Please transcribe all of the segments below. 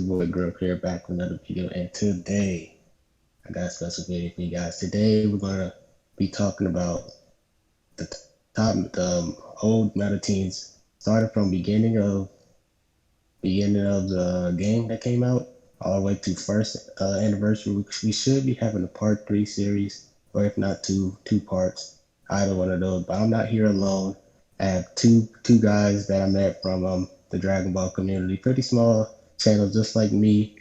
your boy Grub here back with another video, and today I got a special video for you guys. Today we're gonna be talking about the the old meta teams, starting from beginning of the game that came out, all the way to first anniversary. We should be having a part 3 series, or if not two parts, either one of those. But I'm not here alone. I have two guys that I met from the Dragon Ball community, pretty small channel just like me.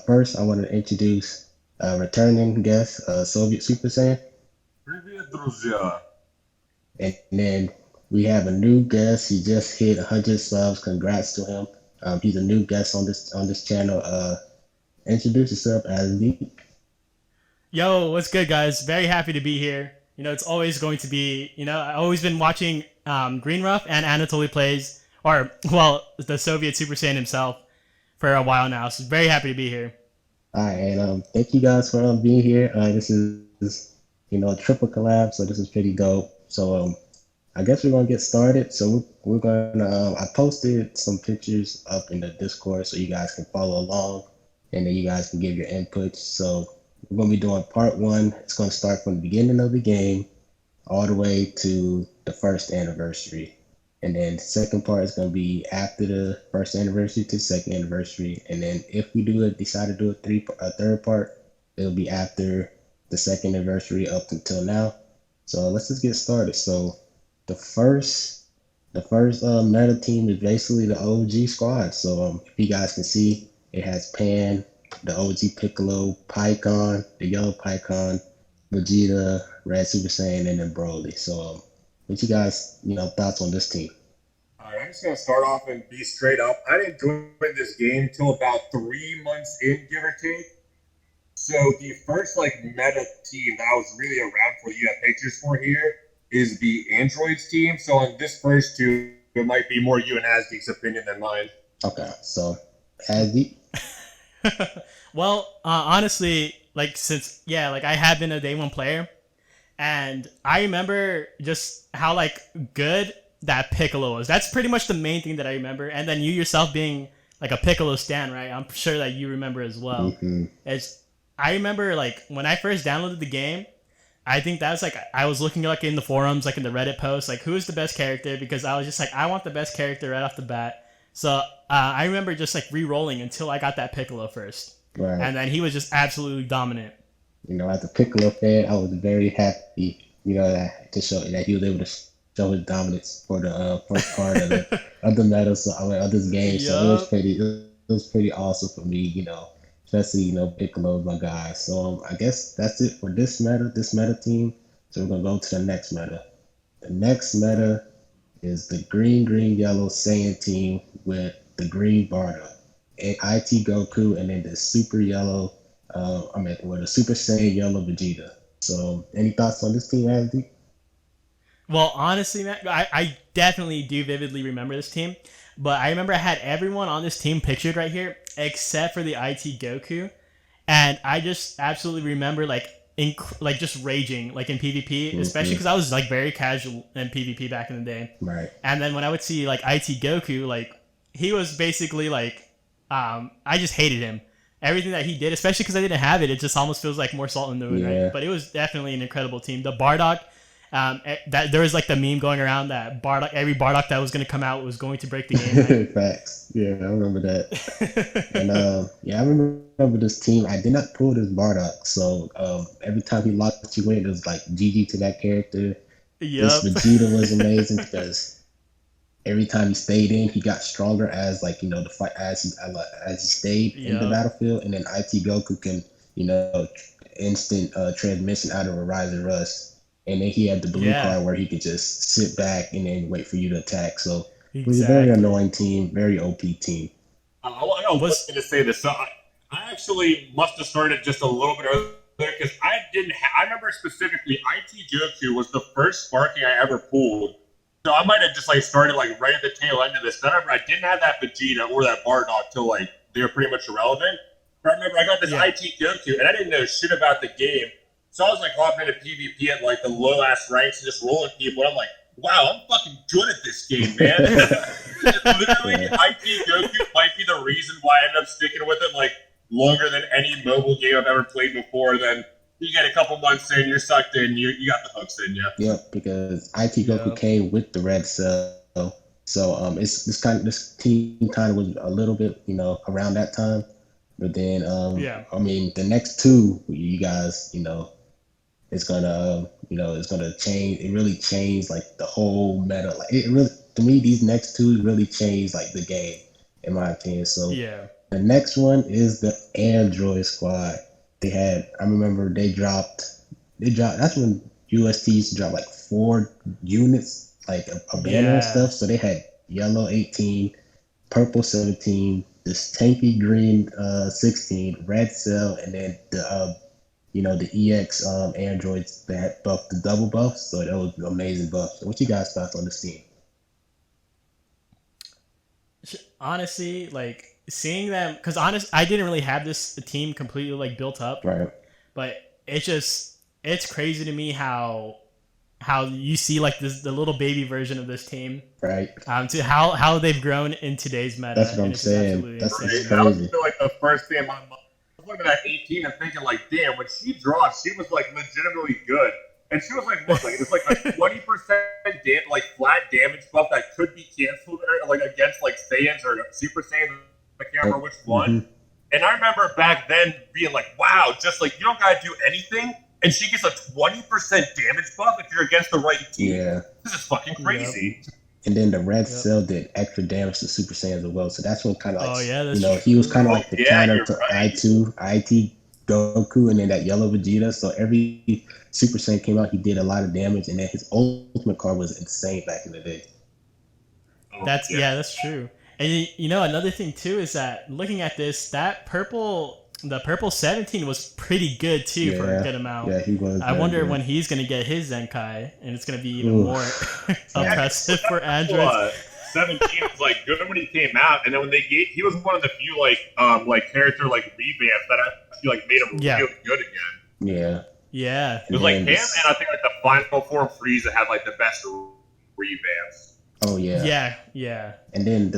First, I want to introduce a returning guest, Soviet Super Saiyan, Привет, друзья! and then we have a new guest. He just hit 100 subs. Congrats to him. He's a new guest on this channel. Introduce yourself, AZDEEK. Yo, what's good, guys? Very happy to be here. It's always going to be, I've always been watching Green Ruff and Anatoly Plays, or, well, the Soviet Super Saiyan himself for a while now. So very happy to be here. All right, and thank you guys for being here. This is a triple collab, so this is pretty dope. So I guess we're gonna get started. So we're gonna I posted some pictures up in the Discord so you guys can follow along, and then you guys can give your inputs. So we're gonna be doing part 1. It's gonna start from the beginning of the game all the way to the first anniversary. And then the second part is going to be after the first anniversary to second anniversary. And then if we decide to do a third part, it'll be after the second anniversary up until now. So let's just get started. So the first meta team is basically the OG squad. So if you guys can see, it has Pan, the OG Piccolo, Pycon, the yellow Pycon, Vegeta, Red Super Saiyan, and then Broly. So what you guys, thoughts on this team? All right, I'm just going to start off and be straight up. I didn't join this game till about 3 months in, give or take. So the first meta team that I was really around for, you have pictures for here, is the Androids team. So on this first two, it might be more you and AZDEEK's opinion than mine. Okay, so AZDEEK? Well, honestly, I have been a day one player, and I remember just how good that Piccolo was. That's pretty much the main thing that I remember. And then you yourself being a Piccolo stan, right? I'm sure that you remember as well. Mm-hmm. I remember when I first downloaded the game, I think that was I was looking in the forums, in the Reddit posts, who is the best character, because I was just I want the best character right off the bat. So I remember just re-rolling until I got that Piccolo first. Right. And then he was just absolutely dominant. As a Piccolo fan, I was very happy, to show that he was able to show his dominance for the first part of the meta, of this game. Yep. So it was pretty awesome for me, especially Piccolo is my guy. So I guess that's it for this meta team. So we're gonna go to the next meta. The next meta is the green yellow Saiyan team with the green Bardock, IT Goku, and then the super yellow. The Super Saiyan yellow Vegeta. So any thoughts on this team, Andy? Well, honestly, man, I definitely do vividly remember this team. But I remember I had everyone on this team pictured right here, except for the IT Goku. And I just absolutely remember just raging in PvP, especially because I was very casual in PvP back in the day. Right. And then when I would see IT Goku, he was basically I just hated him. Everything that he did, especially because I didn't have it, it just almost feels like more salt in the wound, Yeah. right? But it was definitely an incredible team. The Bardock, that there was the meme going around that every Bardock that was going to come out was going to break the game. Right? Facts. Yeah, I remember that. And I remember this team. I did not pull this Bardock, so every time he locked you in, it was GG to that character. Yep. This Vegeta was amazing because every time he stayed in, he got stronger as the fight as he stayed in the battlefield, and then IT Goku can instant transmission out of a Rising Rust, and then he had the blue card where he could just sit back and then wait for you to attack. So it was a very annoying team, very OP team. I was going to say this. So I actually must have started just a little bit earlier because I remember specifically IT Goku was the first Sparking I ever pulled. So I might have just started right at the tail end of this. I remember I didn't have that Vegeta or that Bardock till they were pretty much irrelevant. But I remember I got this IT Goku and I didn't know shit about the game. So I was hopping into PvP at the low ass ranks and just rolling people. And I'm wow, I'm fucking good at this game, man. Literally, IT Goku might be the reason why I ended up sticking with it like longer than any mobile game I've ever played before. Then you get a couple months in, you're sucked in, you got the hooks in you. Yep, because IT Goku came with the red cell. So it's this team kind of was a little bit, around that time. But then I mean the next two you guys, it's gonna change. It really changed like the whole meta. Like it really, to me, these next two really changed like the game, in my opinion. So the next one is the Android Squad. I remember they dropped. That's when UST used to drop like 4 units, like a banner and stuff. So they had yellow 18, purple 17, this tanky green 16, red cell, and then the EX androids that buffed the double buff. So that was an amazing buff. So what you guys thought on this team? Honestly, like seeing them, because I didn't really have this team completely like built up, Right. But it's crazy to me how you see like the little baby version of this team, Right. To how they've grown in today's meta. That's what I'm saying. That's crazy. That was like the first thing in my mind. I was looking at 18 and thinking like, damn, when she dropped, she was like legitimately good. And she was like, what? Like it's like a 20% like flat damage buff that could be canceled like against like Saiyans or Super Saiyans. I can't remember which one. Mm-hmm. And I remember back then being like, wow, just like you don't gotta do anything, and she gets a 20% damage buff if you're against the right team. Yeah. This is fucking crazy. Yep. And then the red cell did extra damage to Super Saiyans as well. So that's when kind of like, he was kind of like the counter to IT Goku, and then that yellow Vegeta. So every Super Saiyan came out, he did a lot of damage, and then his ultimate card was insane back in the day. That's true. And another thing too is that looking at this, the purple 17 was pretty good too for a good amount. Yeah, he was. I wonder when he's gonna get his Zenkai, and it's gonna be even more oppressive for androids. 17 was like good when he came out, and then when he was one of the few like character like revamps that actually like made him really good again. Yeah. It was like him, and I think like the final form Frieza had like the best revamps. Oh yeah. Yeah. And then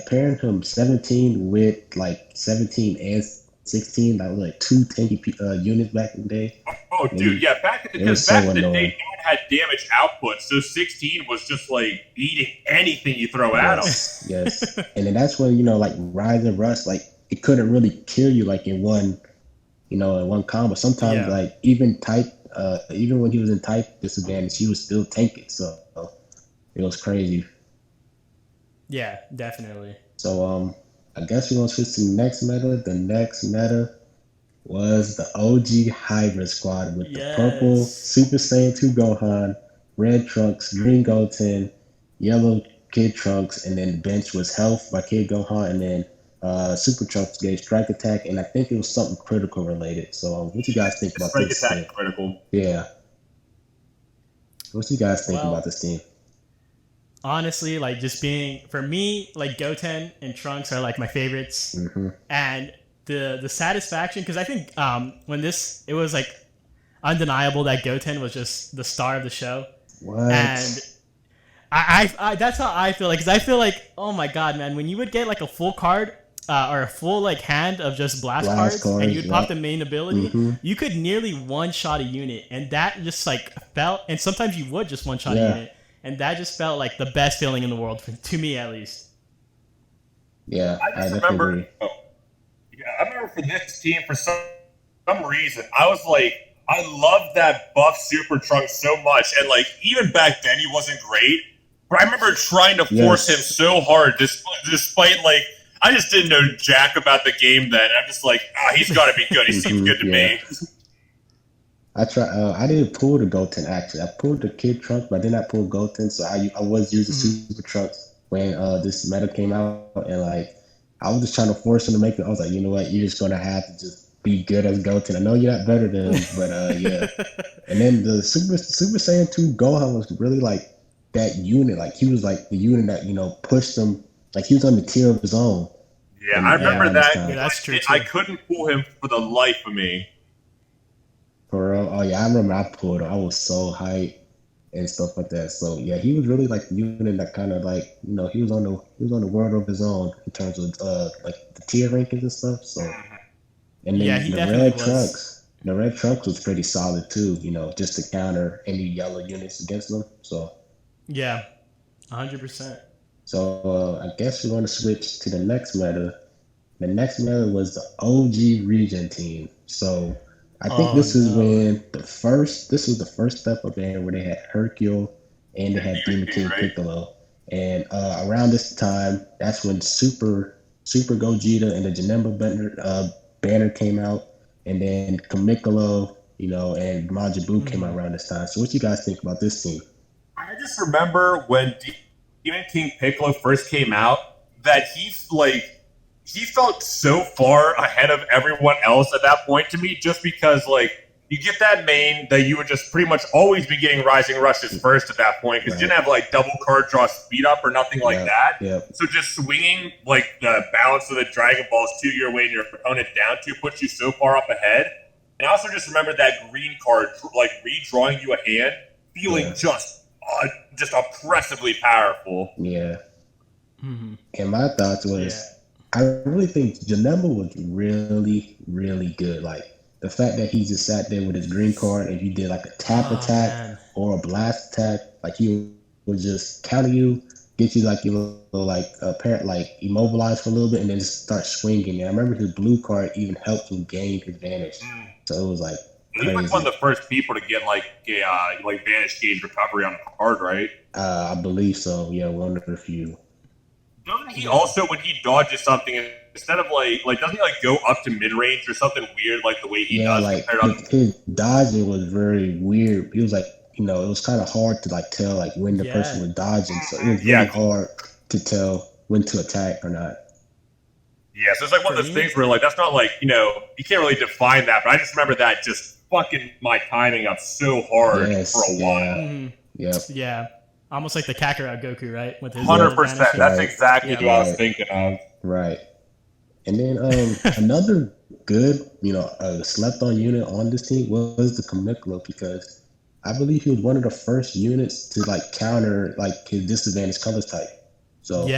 pairing him 17 with like 17 and 16, that was like 2 tanky units back in the day. Oh, dude, back in the day, no one had damage output, so 16 was just like eating anything you throw at him. Yes. And then that's when like Rise and Rust, like it couldn't really kill you like in one combo. Sometimes like even when he was in type disadvantage, he was still tanking. So it was crazy. Yeah, definitely. So I guess we're gonna switch to the next meta. The next meta was the OG Hybrid Squad with the purple Super Saiyan 2 Gohan, red Trunks, green Goten, yellow Kid Trunks, and then the bench was Health by Kid Gohan, and then Super Trunks gave Strike Attack, and I think it was something critical related. So what you guys think about this team? Critical. Yeah. What you guys think about this team? Honestly, like just being, for me, like Goten and Trunks are like my favorites. Mm-hmm. And the satisfaction, because I think when it was like undeniable that Goten was just the star of the show. What? And I that's how I feel, like, because I feel like, oh my god, man, when you would get like a full card or a full like hand of just blast cards and you'd pop the main ability, you could nearly one-shot a unit, and that just like felt, and sometimes you would just one-shot a unit. And that just felt like the best feeling in the world, to me at least. Yeah, I remember. I remember for this team, for some reason, I was like, I loved that buff Super Trunks so much, and like even back then he wasn't great. But I remember trying to force him so hard, despite like I just didn't know jack about the game then. I'm just like, he's got to be good. He seems good to me. I didn't pull the Goten actually. I pulled the Kid Trunks, but I did not pull Goten. So I was using Super Trunks when this meta came out, and like I was just trying to force him to make it. I was like, you know what, you're just gonna have to just be good as Goten. I know you're not better than him, but yeah. And then the Super Saiyan 2 Gohan was really like that unit. Like he was like the unit that pushed him. Like he was on the tier of his own. Yeah, I remember that. Yeah, that's true. I couldn't pull him for the life of me. For real? Oh yeah, I remember I pulled him. I was so hyped. and stuff like that. So yeah, he was really like the unit that kind of like he was on the world of his own in terms of like the tier rankings and stuff. So and Yeah, then he definitely was. The red trucks was pretty solid too. Just to counter any yellow units against them. So Yeah, 100%. I guess we're going to switch to the next meta. The next meta was the OG region team. So I think Oh this is no. when this was the first step up in where they had Hercule and they had Demon King right? Piccolo. And around this time, that's when Super Gogeta and the Janemba banner came out, and then Kamikolo, and Majin Buu came out around this time. So what you guys think about this team? I just remember when Demon King Piccolo first came out that he felt so far ahead of everyone else at that point to me, just because you get that main that you would just pretty much always be getting Rising Rushes first at that point because you didn't have double card draw speed up or nothing like that. Yep. So just swinging the balance of the Dragon Balls to your way and your opponent down to puts you so far up ahead. And I also just remember that green card redrawing you a hand, feeling just oppressively powerful. Yeah. Mm-hmm. And my thoughts was, I really think Janemba was really, really good. Like the fact that he just sat there with his green card and you did like a tap attack or a blast attack, like he would just counter you, get you like your little apparent immobilized for a little bit, and then just start swinging. And I remember his blue card even helped him gain his advantage. So it was like crazy. He was one of the first people to get Vanish Gauge recovery on the card, right? I believe so. Yeah, one of the few. Doesn't he also, when he dodges something, instead of doesn't he go up to mid range or something weird the way he does? His dodging was very weird. He was it was kind of hard to tell when the person was dodging. So it was really hard to tell when to attack or not. Yeah, so it's one of those things where that's not you can't really define that, but I just remember that just fucking my timing up so hard for a while. Mm-hmm. Yep. Yeah. Almost like the Kakarot Goku, right? With his 100%. That's exactly what I was thinking of. Right. And then another good, slept on unit on this team was the Kamikolo, because I believe he was one of the first units to counter his disadvantaged colors type. So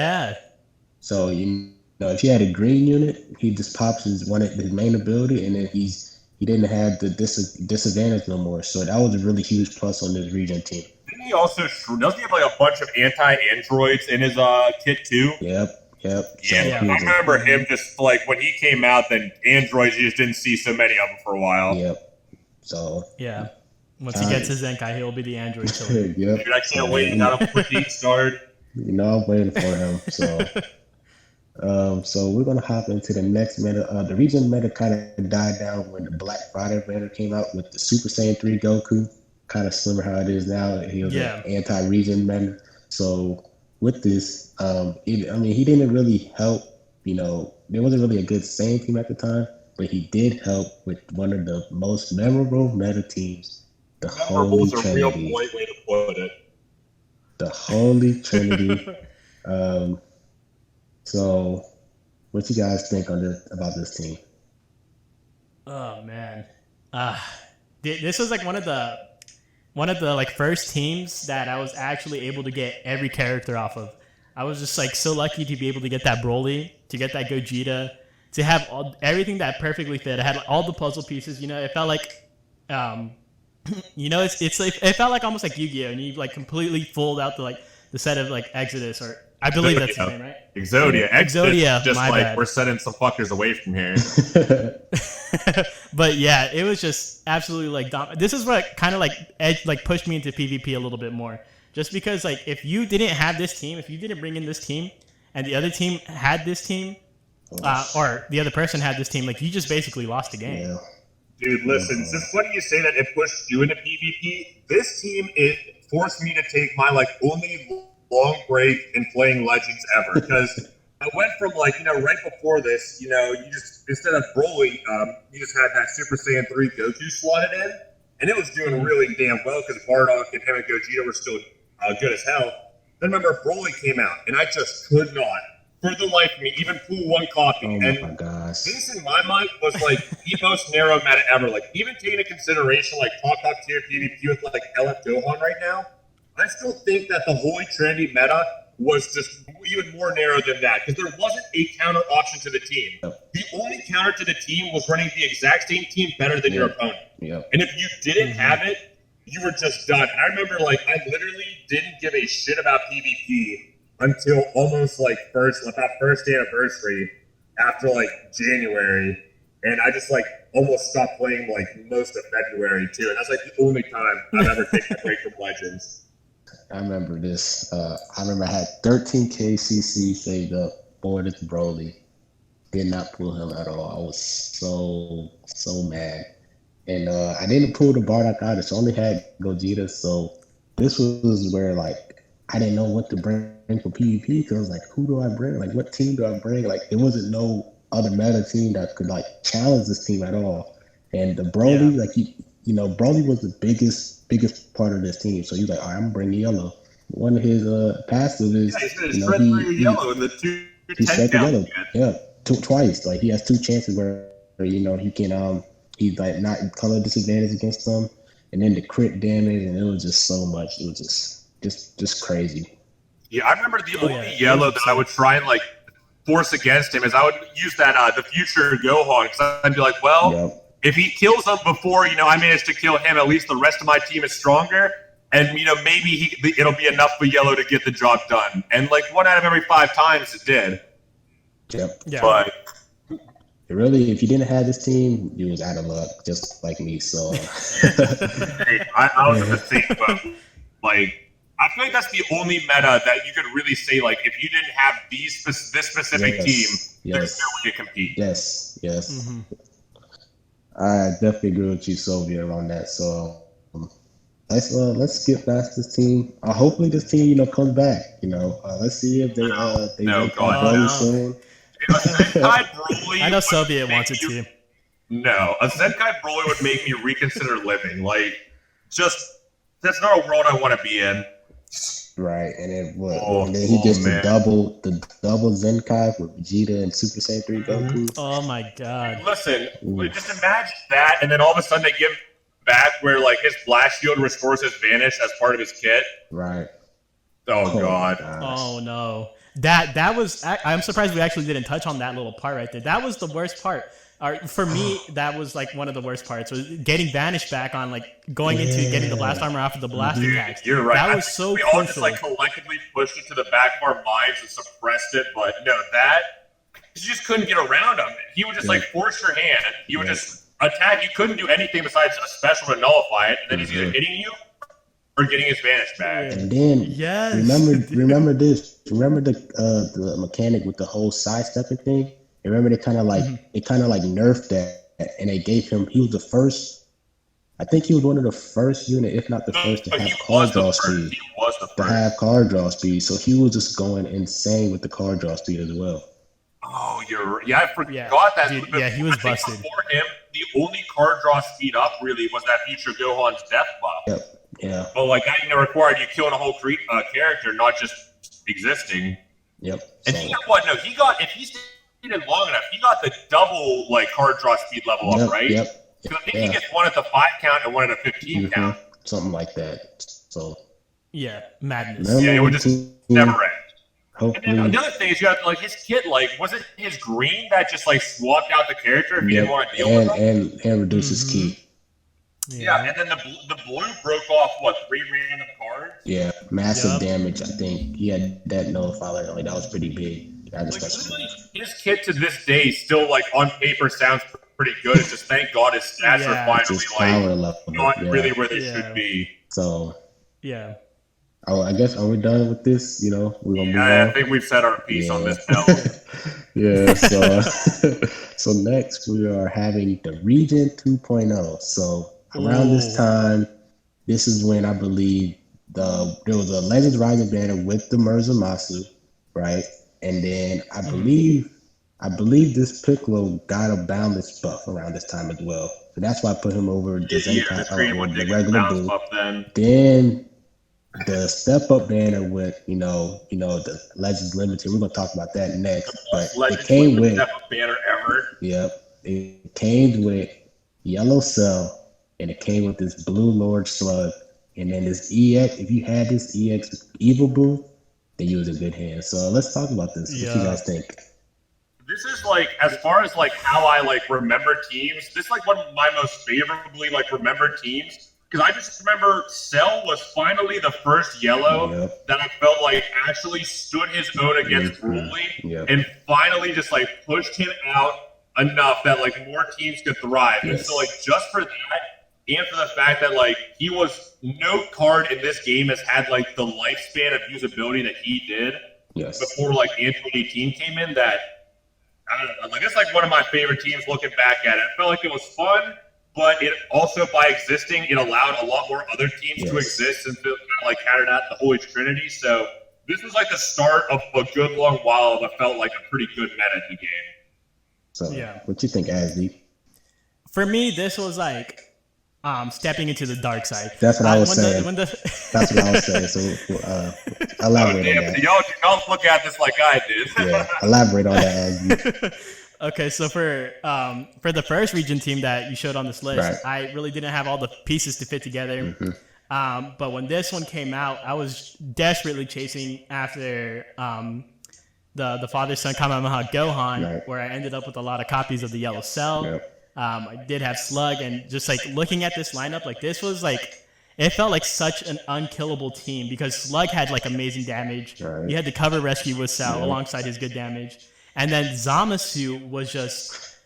So if he had a green unit, he just pops his main ability, and then he didn't have the disadvantage no more. So that was a really huge plus on this region team. Didn't he also doesn't he have a bunch of anti-androids in his kit too? Yep. Yeah, I remember him just when he came out, then androids, you just didn't see so many of them for a while. Yep. So once he gets his Zenkai, he'll be the android killer. Yep. Dude, I can't wait. You got him for Deep Start. I'm waiting for him. So so we're gonna hop into the next meta. The region meta kind of died down when the Black Friday banner came out with the Super Saiyan 3 Goku. Kind of similar how it is now. He was an anti-region meta. So with this, he didn't really help. There wasn't really a good Saiyan team at the time, but he did help with one of the most memorable meta teams, the Holy Trinity. A real polite way to put it. The Holy Trinity. So, what you guys think about this team? Oh man, this was one of the first teams that I was actually able to get every character off of. I was just so lucky to be able to get that Broly, to get that Gogeta, to have everything that perfectly fit. I had all the puzzle pieces. It felt it felt like almost like Yu-Gi-Oh, and you completely fold out the set of Exodus, or I believe that's his name, right? Exodia. Just bad. We're sending some fuckers away from here. But yeah, it was just absolutely this is what kind of pushed me into PvP a little bit more. Just because if you didn't have this team, if you didn't bring in this team, and the other team had this team, or the other person had this team, you just basically lost the game. Yeah. Dude, listen, it's funny you say that it pushed you into PvP. This team, it forced me to take my only long break in playing Legends ever, because I went from right before this, you just instead of Broly, you just had that Super Saiyan 3 Goku slotted in, and it was doing really damn well because Bardock and him and Gogeta were still good as hell. Then remember Broly came out, and I just could not, for the life of me, even pull one copy. Oh and my gosh! This in my mind was the most narrow meta ever. Even taking into consideration top tier PvP with LF Gohan right now. I still think that the Holy Trinity meta was just even more narrow than that because there wasn't a counter option to the team. The only counter to the team was running the exact same team better than your opponent. And if you didn't have it, you were just done. And I remember, like, I literally didn't give a shit about PvP until almost like that first anniversary after like January, and I just like almost stopped playing like most of February too. And that's like the only time I've ever taken a break from Legends. I remember this. I remember I had 13k CC saved up for this Broly. Did not pull him at all. I was so mad. And I didn't pull the Bardock either, so I only had Gogeta. So this was where like I didn't know what to bring for PvP because I was like, who do I bring? Like, what team do I bring? Like, there wasn't no other meta team that could like challenge this team at all. And the Broly, like you know, Broly was the biggest part of this team. So he was like, all right, I'm gonna bring Yellow. One of his passive is Yellow in the he set the Yellow. Yeah, twice. Like he has two chances where you know he can he's like not color disadvantage against them, and then the crit damage, and it was just so much. It was just crazy. Yeah, I remember the only Yellow that I would try and like force against him is I would use that the future Gohan because I'd be like, well, if he kills them before I manage to kill him, at least the rest of my team is stronger, and maybe it'll be enough for Yellow to get the job done. And like 1 out of every 5 times it did. Yep. Yeah. But really, if you didn't have this team, you was out of luck, just like me. So hey, I was the same, but like I feel like that's the only meta that you could really say like if you didn't have this specific team, there's no way to compete. Yes. I definitely agree with you, Sylvia, on that. So let's get past this team. Hopefully, this team comes back. Let's see if they make Broly soon. I know Soviet wants it too. No, a Zenkai Broly would make me reconsider living. Like, that's not a world I want to be in. Right, and then he gets the double Zenkai with Vegeta and Super Saiyan 3 Goku. Oh my god! Listen, just imagine that, and then all of a sudden they give back where like his blast shield restores his vanish as part of his kit. Right. Oh god. Oh no. That was. I'm surprised we actually didn't touch on that little part right there. That was the worst part. For me, that was like one of the worst parts. Was getting Vanish back on, like going into getting the blast armor off of the blast attacks. You're right. That was so we crucial. all just like collectively pushed it to the back of our minds and suppressed it, but no, you just couldn't get around him. He would just like force your hand. He would just attack. You couldn't do anything besides a special to nullify it, and then he's either hitting you or getting his Vanish back. And then remember this. Remember the mechanic with the whole sidestepping thing. Remember they kind of like nerfed that, and they gave him. He was the first. I think he was one of the first unit, if not the first, to have card draw speed. He was the first to have card draw speed. So he was just going insane with the card draw speed as well. Oh, you're right. Yeah, I forgot that. Dude, yeah, he was busted. Before him, the only card draw speed up really was that future Gohan's death buff. Yep. Yeah. But like that required you killing a whole character, not just existing. Yep. And he got what? No, he got if he's long enough, he got the double like card draw speed level up, right? Yep. So I think he gets one at the 5 count and one at the 15 count. Something like that. So madness. Yeah, it would just never end. Hopefully. And then another thing is you have like his kit, like was it his green that just like swapped out the character if you didn't want to deal with him? And reduce his key. Yeah, and then the blue broke off 3 random cards? Yeah, massive damage. I think he had that nullifier. Like that was pretty big. His kit to this day still like on paper sounds pretty good. It's just thank God his stats are finally like not really where they should be. So I guess are we done with this? We're gonna move on. I think we've said our piece on this belt. So next we are having the Region 2.0. So around this time, this is when I believe there was a Legends Rising banner with the Murzumasu, right? And then I believe this Piccolo got a boundless buff around this time as well. So that's why I put him over the Zenkai, the regular blue. Then the step up banner with the Legends Limited. We're gonna talk about that next. But it came with step up banner ever. Yep. It came with Yellow Cell, and it came with this Blue Lord Slug And then this EX, if you had this EX Evil Boo, then you was in good hands. So let's talk about this. What you guys think? This is like, as far as like how I like remember teams, this is like one of my most favorably like remembered teams. Because I just remember Cell was finally the first yellow that I felt like actually stood his own against Broly and finally just like pushed him out enough that like more teams could thrive. And so like just for that and for the fact that like he was no card in this game has had like the lifespan of usability that he did before like Android 18 came in, that I don't know, like it's like one of my favorite teams looking back at it. I felt like it was fun. But it also, by existing, it allowed a lot more other teams to exist and to kind of like carry out the Holy Trinity. So this was like the start of a good long while that felt like a pretty good meta in the game. So what you think, AZDEEK? For me, this was like stepping into the dark side. That's what I was saying. That's what I was saying. So elaborate on that. Y'all don't look at this like I did. Elaborate on that, AZDEEK. Okay, so for the first region team that you showed on this list, I really didn't have all the pieces to fit together. But when this one came out, I was desperately chasing after the father-son Kamehameha Gohan, where I ended up with a lot of copies of the Yellow Cell. I did have Slug, and just like looking at this lineup, like this was like, it felt like such an unkillable team because Slug had like amazing damage. He had the cover rescue with Cell alongside his good damage. And then Zamasu was just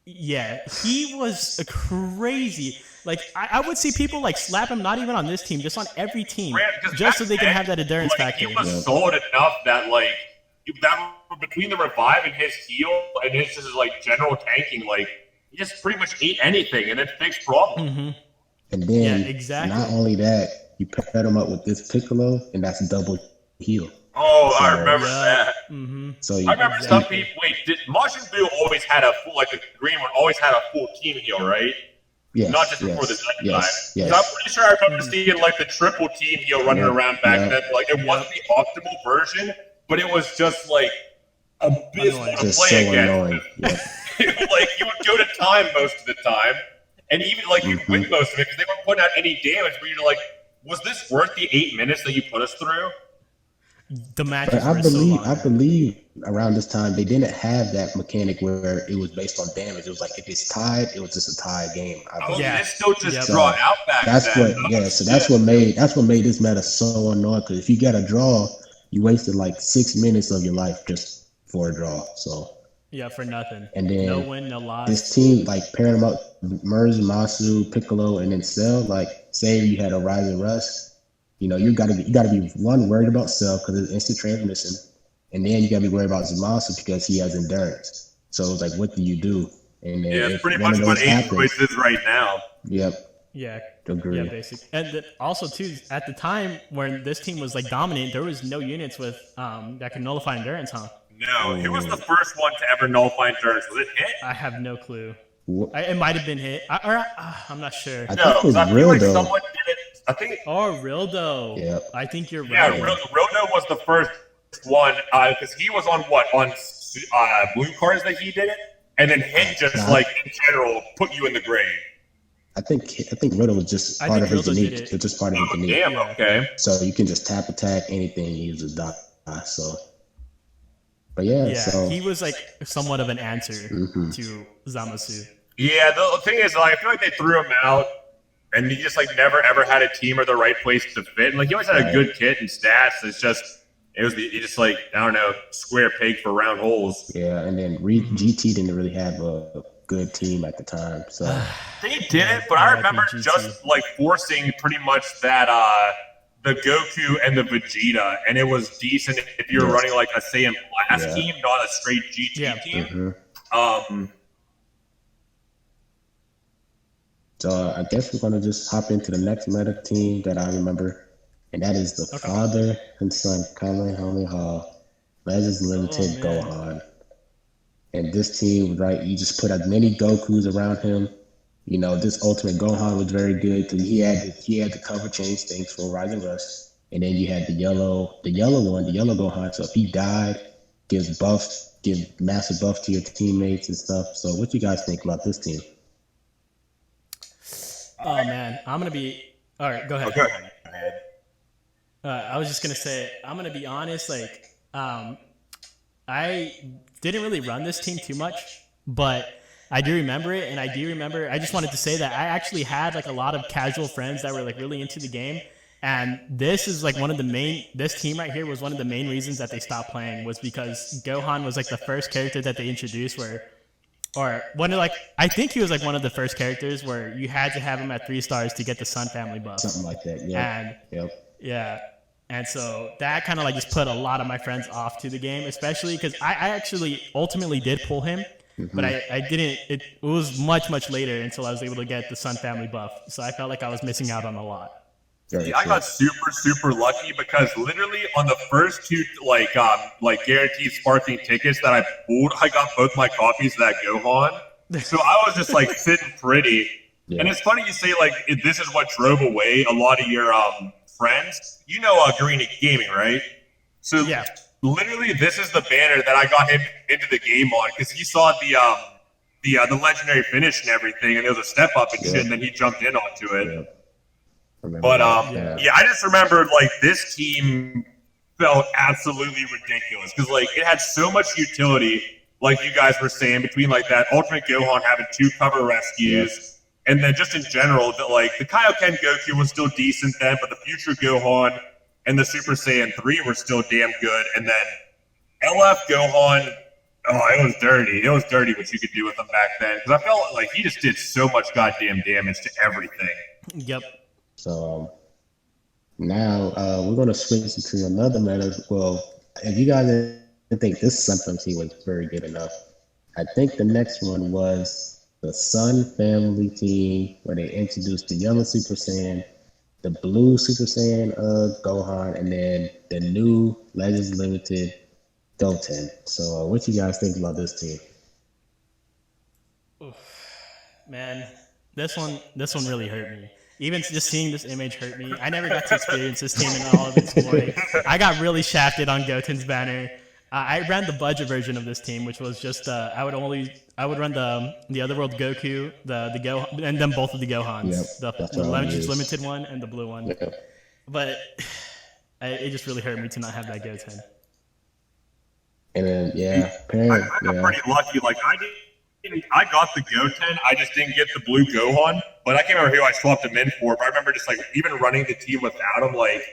he was crazy. Like, I would see people, like, slap him not even on this team, just on every team, just so they can have that endurance factor. He was solid enough that, like, between the revive and his heal and his just, like, general tanking, like, he just pretty much ate anything and then fixed problems. And then, not only that, you paired him up with this Piccolo, and that's double heal. Oh, I remember that. So I remember some people. Wait, did Majin Buu always had a full, like the green one, always had a full team heal, right? Yes. Not just before the second time. Yes. So I'm pretty sure I remember seeing like the triple team heal running around back then. Like it wasn't the optimal version, but it was just like abysmal to play against. Like you would go to time most of the time, and even like you'd win most of it because they weren't putting out any damage. But you're like, was this worth the 8 minutes that you put us through? The matches I believe around this time they didn't have that mechanic where it was based on damage. It was like if it's tied, it was just a tie game. They still just draw out back. That's then. So that's what made this meta so annoying. Because if you got a draw, you wasted like 6 minutes of your life just for a draw. So for nothing. And then no win, no loss. This team like pairing them up, Merz, Masu, Piccolo, and then Cell. Like say you had a Rising Rush. You know, you gotta be one worried about Cell because it's instant transmission, and then you gotta be worried about Zamasu because he has endurance. So it's like, what do you do? And then it's pretty much what Android is right now. Yeah, agree. Yeah, basically. And also too, at the time when this team was like dominant, there was no units with that could nullify endurance, huh? No, who was the first one to ever nullify endurance? Was it Hit? I have no clue. It might have been Hit. I'm not sure. I think it was real though. Someone did it. I think. Oh, Rildo. Yeah. I think you're right. Yeah, Rildo was the first one because he was on blue cards that he did it, and then Hit just like in general put you in the grave. I think Rildo was just part of his unique. It's just part of his unique. Damn. Okay. So you can just tap attack anything. He uses die. So. But so he was like somewhat of an answer to Zamasu. Yeah, the thing is, like, I feel like they threw him out, and he just like never ever had a team or the right place to fit. And like he always had a good kit and stats. He just like I don't know, square peg for round holes. Yeah, and then GT didn't really have a good team at the time, so they didn't. But I remember just like forcing pretty much that the Goku and the Vegeta, and it was decent if you were running like a Saiyan Blast team, not a straight GT team. So I guess we're gonna just hop into the next meta team that I remember, and that is the father and son Kamehameha Legends Limited Gohan. And this team, right, you just put as many Gokus around him. You know, this Ultimate Gohan was very good because he had the cover change things for Rising Rush, and then you had the yellow Gohan. So if he died, gives massive buff to your teammates and stuff. So what you guys think about this team? Oh man, I'm gonna be All right, go ahead. Okay. I was just gonna say, I'm gonna be honest. Like, I didn't really run this team too much, but I do remember it, and I do remember. I just wanted to say that I actually had like a lot of casual friends that were like really into the game, and this is like one of the main. This team right here was one of the main reasons that they stopped playing was because Gohan was like the first character that they introduced where. Or one of like, I think he was like one of the first characters where you had to have him at 3 stars to get the Sun family buff. Something like that. Yeah. And Yep. yeah, and so that kind of like just put a lot of my friends off to the game, especially because I actually ultimately did pull him, but I didn't. It was much later until I was able to get the Sun family buff. So I felt like I was missing out on a lot. Yeah, I got super lucky because literally on the first 2 like guaranteed sparkling tickets that I pulled, I got both my copies of that Gohan. So I was just like sitting pretty. Yeah. And it's funny you say like this is what drove away a lot of your friends. You know Green Gaming, right? So yeah. Literally this is the banner that I got him into the game on because he saw the legendary finish and everything, and it was a step up and shit, and then he jumped in onto it. Yeah. But yeah, I just remember like this team felt absolutely ridiculous because like it had so much utility, like you guys were saying, between like that Ultimate Gohan having 2 cover rescues, and then just in general that like the Kaioken Goku was still decent then, but the Future Gohan and the Super Saiyan 3 were still damn good, and then LF Gohan, it was dirty. It was dirty what you could do with him back then because I felt like he just did so much goddamn damage to everything. Yep. So now we're going to switch to another meta. Well, if you guys didn't think this Sun team was very good enough, I think the next one was the Sun family team where they introduced the yellow Super Saiyan, the blue Super Saiyan Gohan, and then the new Legends Limited Goten. So what you guys think about this team? Oof. Man, this one really hurt me. Even just seeing this image hurt me. I never got to experience this team in all of its glory. I got really shafted on Goten's banner. I ran the budget version of this team, which was just I would run the Otherworld Goku, the Gohan, and then both of the Gohans, the Legends Limited one and the blue one. Yep. But it just really hurt me to not have that Goten. And then I got pretty lucky. Like I got the Goten, I just didn't get the blue Gohan. But I can't remember who I swapped him in for. But I remember just like even running the team without him, like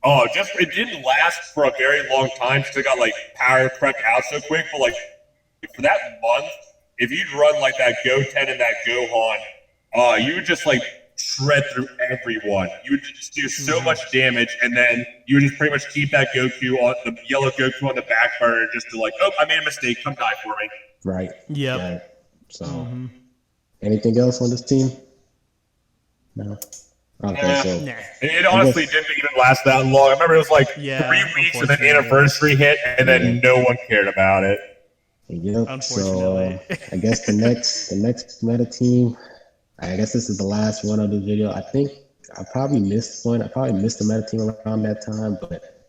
it didn't last for a very long time because it got like power crept out so quick. But like for that month, if you'd run like that Goten and that Gohan, you would just like shred through everyone. You would just do so much damage, and then you would just pretty much keep that Goku on the yellow Goku on the back burner just to like, I made a mistake, come die for me. Right. Yep. Yeah. So, anything else on this team? No. Okay. So it honestly didn't even last that long. I remember it was like 3 weeks, and then anniversary hit, and then no one cared about it. Yep. So I guess the next meta team. I guess this is the last one of the video. I think I probably missed one. I probably missed the meta team around that time, but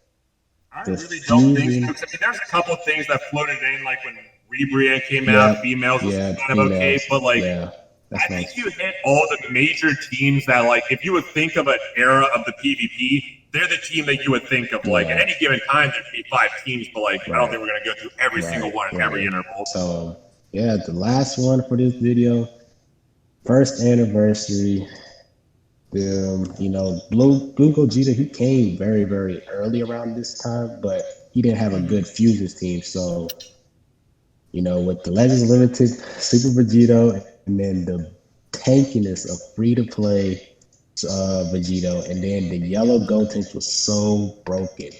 I really don't think so. I mean, there's a couple of things that floated in, like when Rebrian came out, females was kind of okay, but like I think you hit all the major teams that, like, if you would think of an era of the PvP, they're the team that you would think of. Like at any given time, there'd be 5 teams, but like I don't think we're gonna go through every single one in every interval. So the last one for this video. First anniversary, Blue Gogeta, he came very, very early around this time, but he didn't have a good Fusions team. So, with the Legends Limited, Super Vegito, and then the tankiness of free-to-play Vegito, and then the yellow Goten was so broken.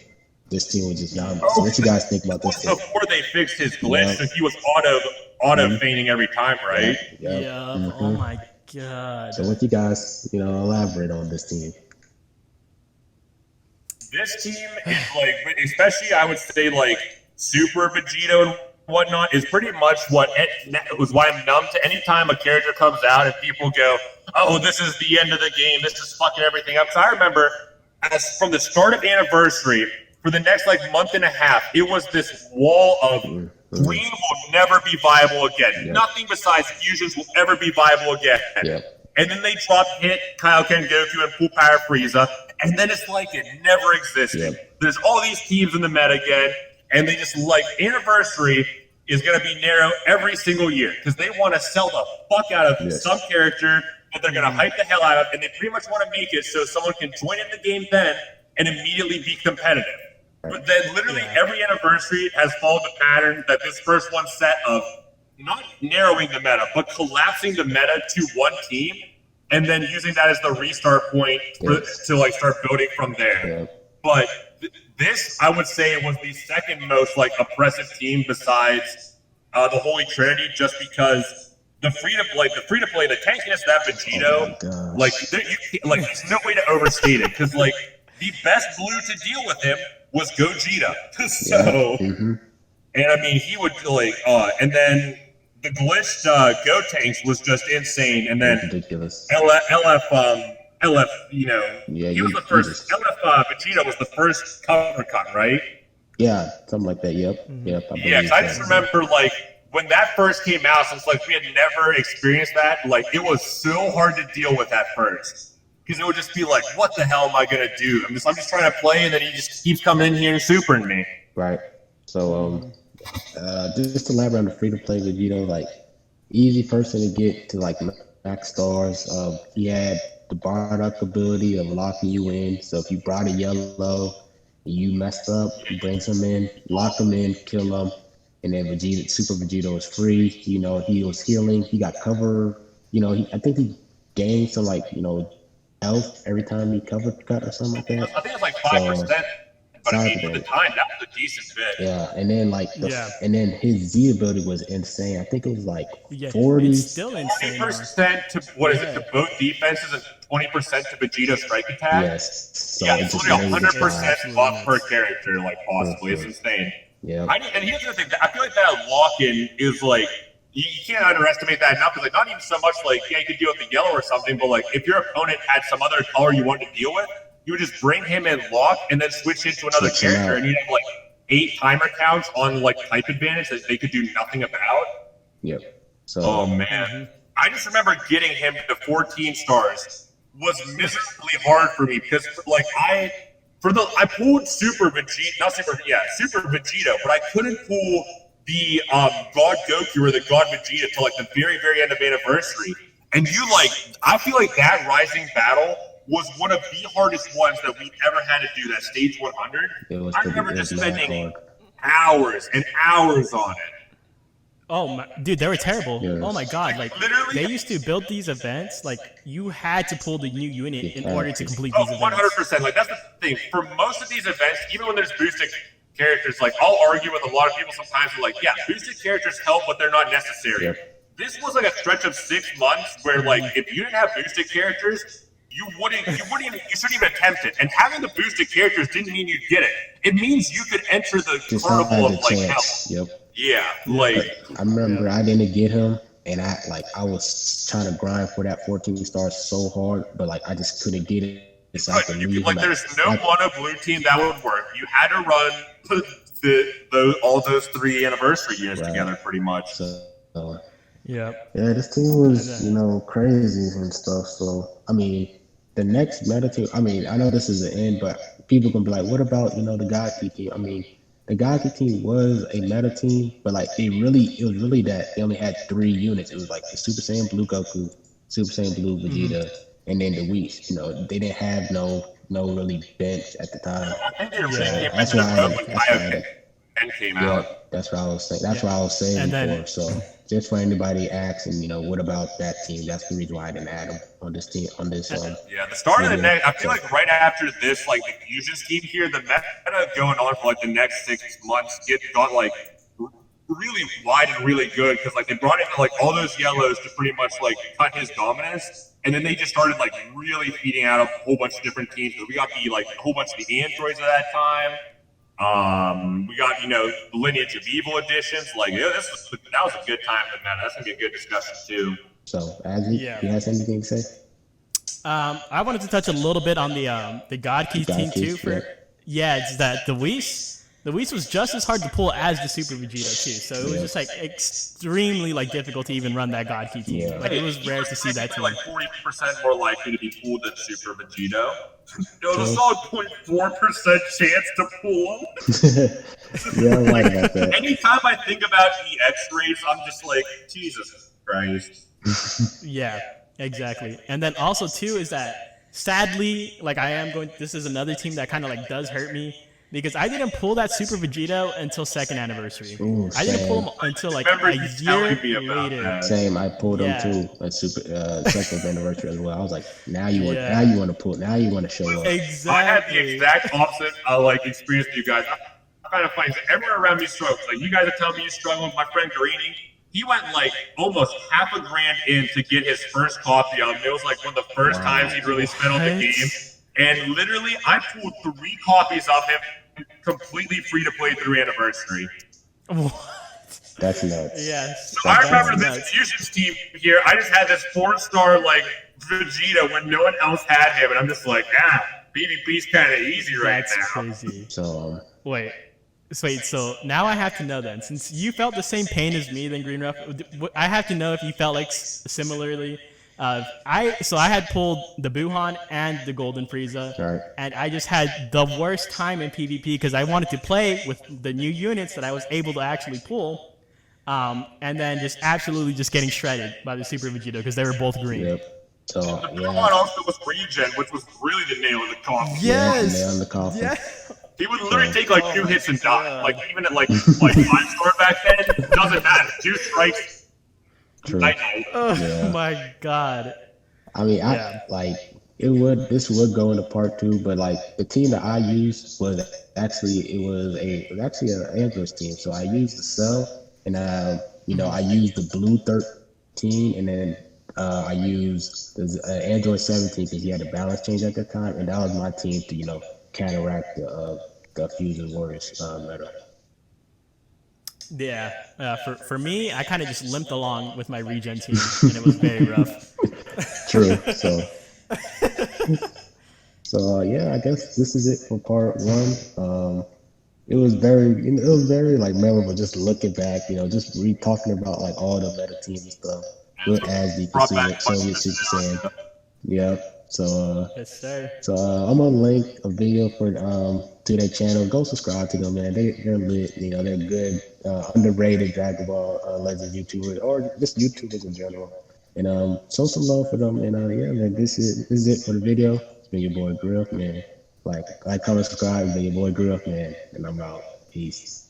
This team was just down. So what you guys think about this team? Before they fixed his glitch, so he was auto feigning every time, right? Yeah. Oh my god. So what you guys, elaborate on this team? This team is like, especially I would say like Super Vegito and whatnot, is pretty much what it was why I'm numb to any time a character comes out and people go, oh, this is the end of the game, this is fucking everything up. So I remember from the start of Anniversary, for the next like month and a half, it was this wall of Green will never be viable again. Nothing besides fusions will ever be viable again. and then they drop Hit, Kaioken Goku, and Full Power Frieza, and then it's like it never existed. Yep. There's all these teams in the meta again, and they just like Anniversary is going to be narrow every single year because they want to sell the fuck out of some character that they're going to hype the hell out of, and they pretty much want to make it so someone can join in the game then and immediately be competitive. But then literally every Anniversary has followed the pattern that this first one set of not narrowing the meta, but collapsing the meta to one team and then using that as the restart point to like start building from there. But this, I would say, was the second most like oppressive team besides the Holy Trinity, just because the free to play, the tankiness of that Vegito, there's no way to overstate it because like the best blue to deal with him was Gogeta. So, and I mean, he would like, and then the glitched Gotenks was just insane, and then ridiculous. LF, you know, he was the first. LF Vegeta was the first cover cut, right? Yeah, something like that. Yep. Yeah, I just remember like when that first came out, since like we had never experienced that, like it was so hard to deal with at first because it would just be like, what the hell am I gonna do? I'm just trying to play, and then he just keeps coming in here and supering me. Right. So just to elaborate on the free to play Vegito, like easy person to get to like max stars. He had the Bardock ability of locking you in. So if you brought a yellow, you messed up, he brings him in, lock him in, kill him, and then Vegeta, Super Vegito is free. You know, he was healing. He got cover. You know, I think he gained some like health every time he covered cut or something like that. I think it was like 5%. But I mean, for the time, that was a decent bit. Yeah, and then like, and then his Z ability was insane. I think it was like 40. It's still insane. 40% to to both defenses and 20% to Vegeta strike attack. Yes. So yeah, it's literally 100% buff per character, like possibly. It's insane. Yeah. And here's the thing: I feel like that lock-in is like you can't underestimate that enough. Because like not even so much like you could deal with the yellow or something, but like if your opponent had some other color you wanted to deal with, you would just bring him in lock and then switch into another character, and you'd have like 8 timer counts on like type advantage that they could do nothing about. Yep. So. Oh man, I just remember getting him to 14 stars was miserably hard for me because like I pulled Super Vegeta, Super Vegeta, but I couldn't pull the God Goku or the God Vegeta till like the very, very end of Anniversary. And I feel like that Rising battle was one of the hardest ones that we ever had to do, that stage 100. I remember just spending hours and hours on it. Oh my, dude, they were terrible. Yes. Oh my god, like literally, they used to build these events, like you had to pull the new unit in order to complete these events. 100%. Like that's the thing. For most of these events, even when there's boosted characters, like I'll argue with a lot of people sometimes, like, yeah, boosted characters help, but they're not necessary. Yep. This was like a stretch of 6 months where like if you didn't have boosted characters, you shouldn't even attempt it. And having the boosted characters didn't mean you'd get it. It means you could enter the carnival of like hell. Yep. Yeah, like I remember I didn't get him, and I was trying to grind for that 14 stars so hard, but like I just couldn't get it. So there's no mono blue team that would work. You had to run all those 3 anniversary years together, pretty much. Yeah, this team was crazy and stuff. So I mean, the next meta team. I mean, I know this is the end, but people can be like, what about the Godkey team? I mean, the Godkey team was a meta team, but like it was really that they only had 3 units. It was like the Super Saiyan Blue Goku, Super Saiyan Blue Vegeta, and then the Whis. They didn't have no really bench at the time. That's why came out. That's what I was saying. That's what I was saying before. So just for anybody asking, what about that team? That's the reason why I didn't add them on this team. The start of the next. I feel like right after this, like the fusion scheme here, the meta going on for like the next 6 months got like really wide and really good because like they brought in like all those yellows to pretty much like cut his dominance, and then they just started like really feeding out a whole bunch of different teams. So we got a whole bunch of the androids at that time. We got the Lineage of Evil editions. Like that was a good time for meta. That's gonna be a good discussion too. So, Azzy, you have anything to say? I wanted to touch a little bit on the God Key team too. It's that the Whis, The Whis was just as hard to pull as the Super Vegito too, so it was just like extremely like difficult to even run that God Key team. Yeah. Like it was rare to see that team. Like 40% more likely to be pulled than Super Vegito. It was a solid 0.4% chance to pull him. Yeah, I'm right about that. Anytime I think about EX rates, I'm just like, Jesus Christ. Yeah, exactly. And then also too is that sadly, like this is another team that kind of like does hurt me. Because I didn't pull that Super Vegito until second anniversary. Ooh, I didn't pull him until like a year later. Same, I pulled him too at second anniversary as well. I was like, now you want to pull, now you want to show up. Exactly. I had the exact opposite like experience with you guys. I kind of find everyone around me struggles. Like you guys are telling me you struggle with my friend Garini. He went like almost $500,000 in to get his first copy of him. It was like one of the first times he'd really spent on the game. And literally, I pulled 3 copies of him completely free to play through anniversary. What? That's nuts. Yes. So I remember this Fusions team here. I just had this 4-star like Vegeta when no one else had him, and I'm just like, PvP's kind of easy right now. That's crazy. So Wait. So now I have to know then, since you felt the same pain as me, then Green Ruff, I have to know if you felt like similarly. I had pulled the Buhan and the Golden Frieza, right. and I just had the worst time in PvP because I wanted to play with the new units that I was able to actually pull, and then just absolutely just getting shredded by the Super Vegito because they were both green. Yep. So the Buhan also was regen, which was really the nail in the coffin. Yes. Nail in the coffin. Yeah. He would literally take like 2 hits and die. Like even at like 5-star back then, it doesn't matter. 2 strikes. True. Oh my god. I mean, this would go into part 2, but like the team that I used was actually an Android team. So I used the Cell, and I used the Blue 13, and then I used the Android 17 because he had a balance change at the time, and that was my team to counteract the Fusion Warriors meta. Yeah, for me, I kind of just limped along with my regen team, and it was very rough. True. So yeah, I guess this is it for part 1. It was very like memorable just looking back, just talking about like all the meta teams and stuff. With AZDEEK, Soviet Super Saiyan. Yeah. So yes, sir. So I'm gonna link a video to their channel. Go subscribe to them, man. They're lit. They're good, underrated Dragon Ball Legends YouTubers, or just YouTubers in general. And show some love for them. And yeah, man, this is it for the video. It's been your boy Griff, man. Like, comment, subscribe. It's been your boy Griff, man. And I'm out. Peace.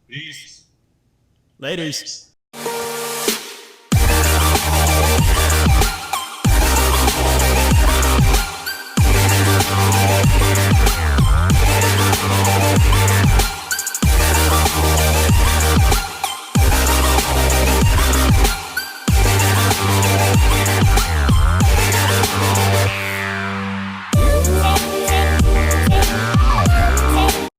Peace. Laters.